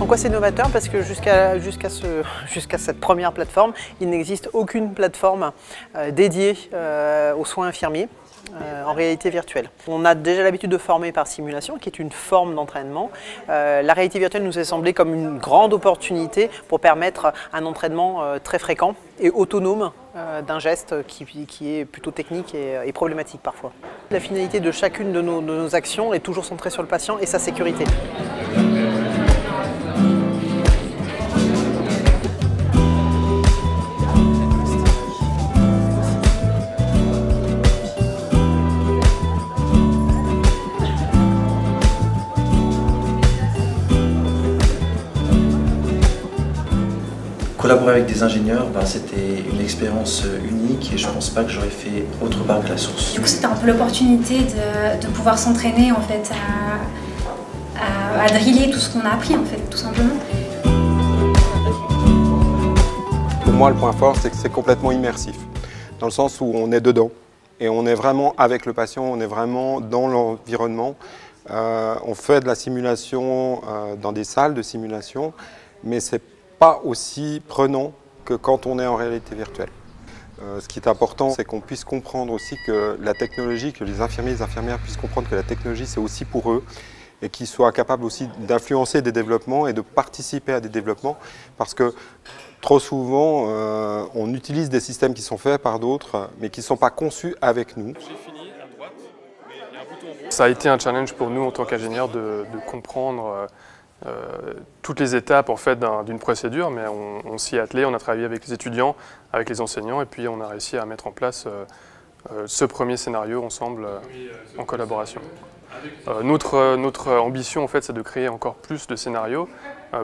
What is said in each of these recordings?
Pourquoi c'est novateur? Parce que jusqu'à cette première plateforme, il n'existe aucune plateforme dédiée aux soins infirmiers en réalité virtuelle. On a déjà l'habitude de former par simulation, qui est une forme d'entraînement. La réalité virtuelle nous est semblée comme une grande opportunité pour permettre un entraînement très fréquent et autonome d'un geste qui est plutôt technique et problématique parfois. La finalité de chacune de nos actions est toujours centrée sur le patient et sa sécurité. Collaborer avec des ingénieurs, c'était une expérience unique et je ne pense pas que j'aurais fait autre part que la source. Du coup, c'était un peu l'opportunité de pouvoir s'entraîner en fait à driller tout ce qu'on a appris en fait, tout simplement. Pour moi, le point fort, c'est que c'est complètement immersif, dans le sens où on est dedans et on est vraiment avec le patient, on est vraiment dans l'environnement. On fait de la simulation dans des salles de simulation, mais c'est pas aussi prenant que quand on est en réalité virtuelle. Ce qui est important, c'est qu'on puisse comprendre aussi que la technologie, que les infirmiers et les infirmières puissent comprendre que la technologie, c'est aussi pour eux et qu'ils soient capables aussi d'influencer des développements et de participer à des développements parce que trop souvent, on utilise des systèmes qui sont faits par d'autres mais qui ne sont pas conçus avec nous. Ça a été un challenge pour nous en tant qu'ingénieurs de comprendre toutes les étapes en fait d'une procédure, mais on s'y est attelé, on a travaillé avec les étudiants, avec les enseignants, et puis on a réussi à mettre en place ce premier scénario ensemble en collaboration. Notre ambition en fait, c'est de créer encore plus de scénarios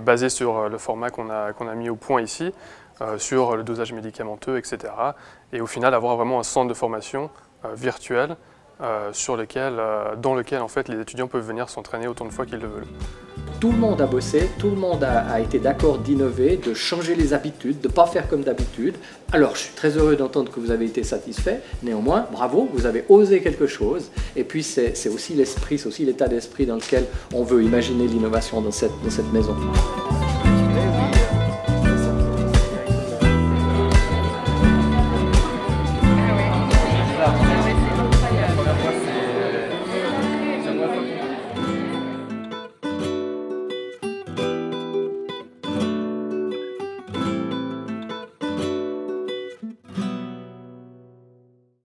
basés sur le format qu'on a mis au point ici, sur le dosage médicamenteux, etc. Et au final avoir vraiment un centre de formation virtuel dans lequel en fait, les étudiants peuvent venir s'entraîner autant de fois qu'ils le veulent. Tout le monde a bossé, tout le monde a été d'accord d'innover, de changer les habitudes, de ne pas faire comme d'habitude. Alors, je suis très heureux d'entendre que vous avez été satisfait. Néanmoins, bravo, vous avez osé quelque chose. Et puis, c'est aussi l'esprit, c'est aussi l'état d'esprit dans lequel on veut imaginer l'innovation dans cette maison.